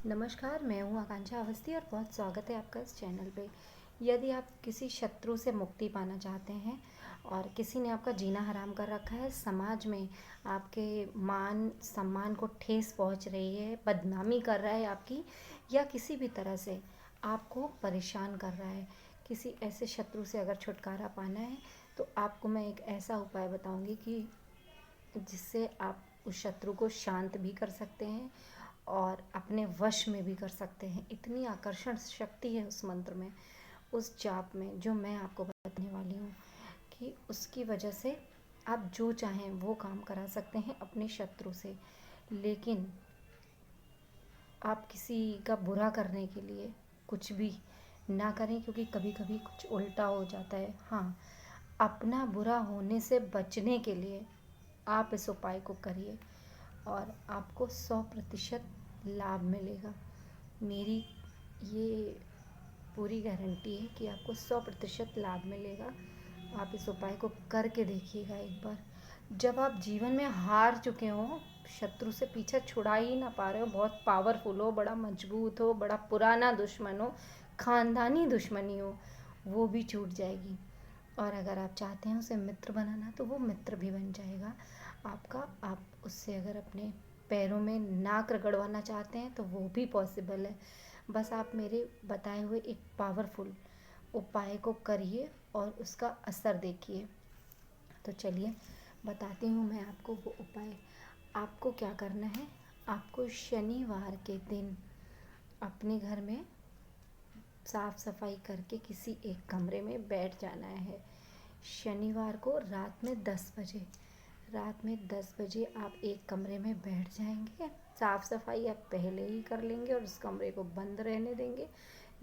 नमस्कार, मैं हूँ आकांक्षा अवस्थी और बहुत स्वागत है आपका इस चैनल पे। यदि आप किसी शत्रु से मुक्ति पाना चाहते हैं और किसी ने आपका जीना हराम कर रखा है, समाज में आपके मान सम्मान को ठेस पहुँच रही है, बदनामी कर रहा है आपकी, या किसी भी तरह से आपको परेशान कर रहा है, किसी ऐसे शत्रु से अगर छुटकारा पाना है तो आपको मैं एक ऐसा उपाय बताऊंगी कि जिससे आप उस शत्रु को शांत भी कर सकते हैं और अपने वश में भी कर सकते हैं। इतनी आकर्षण शक्ति है उस मंत्र में, उस जाप में, जो मैं आपको बताने वाली हूँ कि उसकी वजह से आप जो चाहें वो काम करा सकते हैं अपने शत्रु से। लेकिन आप किसी का बुरा करने के लिए कुछ भी ना करें, क्योंकि कभी कभी कुछ उल्टा हो जाता है। हाँ, अपना बुरा होने से बचने के लिए आप इस उपाय को करिए और आपको 100% लाभ मिलेगा। मेरी ये पूरी गारंटी है कि आपको 100% लाभ मिलेगा। आप इस उपाय को करके देखिएगा एक बार। जब आप जीवन में हार चुके हो, शत्रु से पीछा छुड़ा ही ना पा रहे हो, बहुत पावरफुल हो, बड़ा मजबूत हो, बड़ा पुराना दुश्मन हो, ख़ानदानी दुश्मनी हो, वो भी छूट जाएगी। और अगर आप चाहते हैं उसे मित्र बनाना तो वो मित्र भी बन जाएगा आपका। आप उससे अगर अपने पैरों में नाक रगड़वाना चाहते हैं तो वो भी पॉसिबल है। बस आप मेरे बताए हुए एक पावरफुल उपाय को करिए और उसका असर देखिए। तो चलिए बताती हूँ मैं आपको वो उपाय। आपको क्या करना है, आपको शनिवार के दिन अपने घर में साफ़ सफाई करके किसी एक कमरे में बैठ जाना है। शनिवार को रात में 10 बजे आप एक कमरे में बैठ जाएंगे। साफ़ सफाई आप पहले ही कर लेंगे और उस कमरे को बंद रहने देंगे।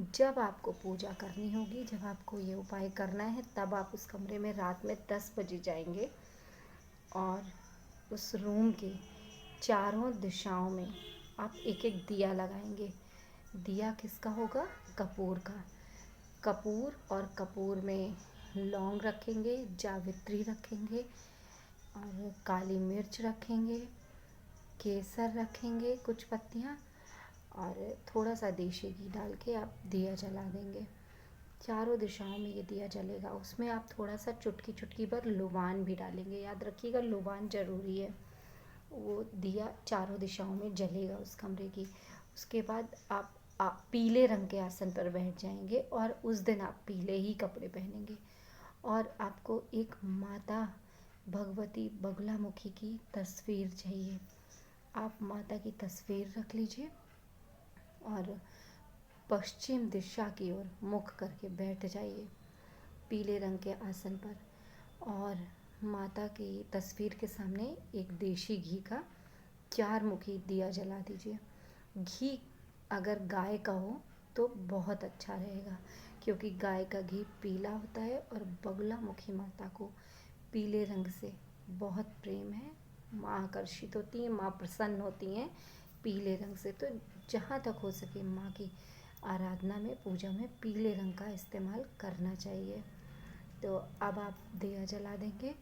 जब आपको पूजा करनी होगी, जब आपको ये उपाय करना है, तब आप उस कमरे में रात में 10 बजे जाएंगे और उस रूम के चारों दिशाओं में आप एक एक दिया लगाएंगे। दिया किसका होगा? कपूर का। कपूर, और कपूर में लौंग रखेंगे, जावित्री रखेंगे और काली मिर्च रखेंगे, केसर रखेंगे कुछ पत्तियाँ, और थोड़ा सा देशी घी डाल के आप दिया जला देंगे। चारों दिशाओं में ये दिया जलेगा। उसमें आप थोड़ा सा चुटकी चुटकी भर लुबान भी डालेंगे। याद रखिएगा, लुबान ज़रूरी है। वो दिया चारों दिशाओं में जलेगा उस कमरे की। उसके बाद आप पीले रंग के आसन पर बैठ जाएंगे और उस दिन आप पीले ही कपड़े पहनेंगे। और आपको एक माता भगवती बगुलामुखी की तस्वीर चाहिए। आप माता की तस्वीर रख लीजिए और पश्चिम दिशा की ओर मुख करके बैठ जाइए पीले रंग के आसन पर। और माता की तस्वीर के सामने एक देशी घी का 4 मुखी दिया जला दीजिए। घी अगर गाय का हो तो बहुत अच्छा रहेगा, क्योंकि गाय का घी पीला होता है और बगुलामुखी माता को पीले रंग से बहुत प्रेम है। माँ आकर्षित होती हैं, माँ प्रसन्न होती हैं पीले रंग से। तो जहाँ तक हो सके माँ की आराधना में, पूजा में पीले रंग का इस्तेमाल करना चाहिए। तो अब आप दिया जला देंगे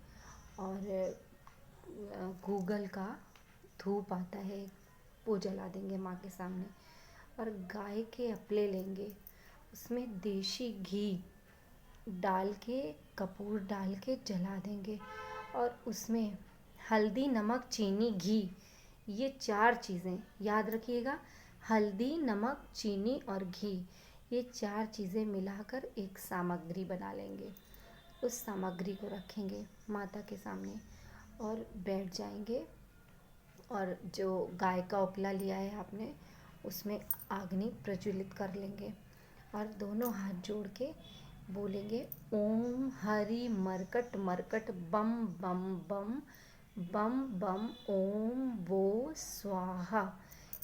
और गूगल का धूप आता है, वो जला देंगे माँ के सामने। और गाय के अपले लेंगे, उसमें देशी घी डाल के, कपूर डाल के जला देंगे। और उसमें हल्दी, नमक, चीनी, घी, ये 4 चीज़ें याद रखिएगा। हल्दी, नमक, चीनी और घी, ये 4 चीज़ें मिलाकर एक सामग्री बना लेंगे। उस सामग्री को रखेंगे माता के सामने और बैठ जाएंगे। और जो गाय का उपला लिया है आपने, उसमें अग्नि प्रज्वलित कर लेंगे और दोनों हाथ जोड़ के बोलेंगे, ओम हरि मरकट मरकट बम बम बम बम बम ओम वो स्वाहा।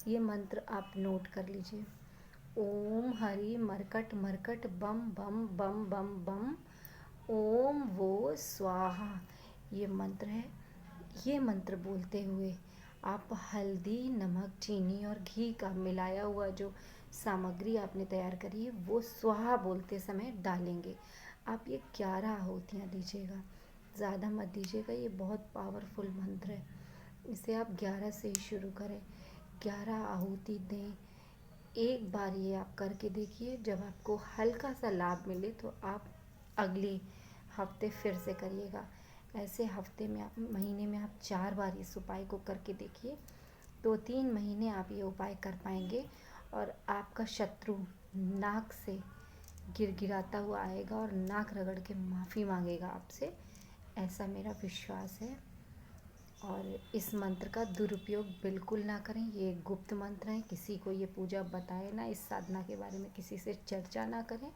ये मंत्र आप नोट कर लीजिए। ओम हरि मरकट मरकट बम बम बम बम बम ओम वो स्वाहा, ये मंत्र है। ये मंत्र बोलते हुए आप हल्दी, नमक, चीनी और घी का मिलाया हुआ जो सामग्री आपने तैयार करी है वो स्वाहा बोलते समय डालेंगे। आप ये 11 आहुतियाँ दीजिएगा, ज़्यादा मत दीजिएगा। ये बहुत पावरफुल मंत्र है, इसे आप 11 से ही शुरू करें। 11 आहुति दें, एक बार ये आप करके देखिए, जब आपको हल्का सा लाभ मिले तो आप अगले हफ्ते फिर से करिएगा। ऐसे हफ्ते में आप, महीने में आप 4 बार इस उपाय को करके देखिए। 2-3 महीने आप ये उपाय कर पाएंगे और आपका शत्रु नाक से गिड़गिड़ाता हुआ आएगा और नाक रगड़ के माफ़ी मांगेगा आपसे, ऐसा मेरा विश्वास है। और इस मंत्र का दुरुपयोग बिल्कुल ना करें, ये एक गुप्त मंत्र है, किसी को ये पूजा बताए ना, इस साधना के बारे में किसी से चर्चा ना करें,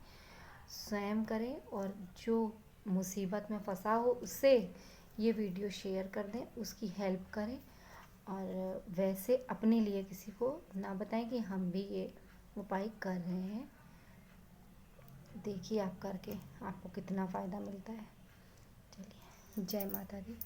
स्वयं करें। और जो मुसीबत में फंसा हो उससे ये वीडियो शेयर कर दें, उसकी हेल्प करें। और वैसे अपने लिए किसी को ना बताएं कि हम भी ये उपाय कर रहे हैं। देखिए आप करके आपको कितना फ़ायदा मिलता है। चलिए, जय माता दी।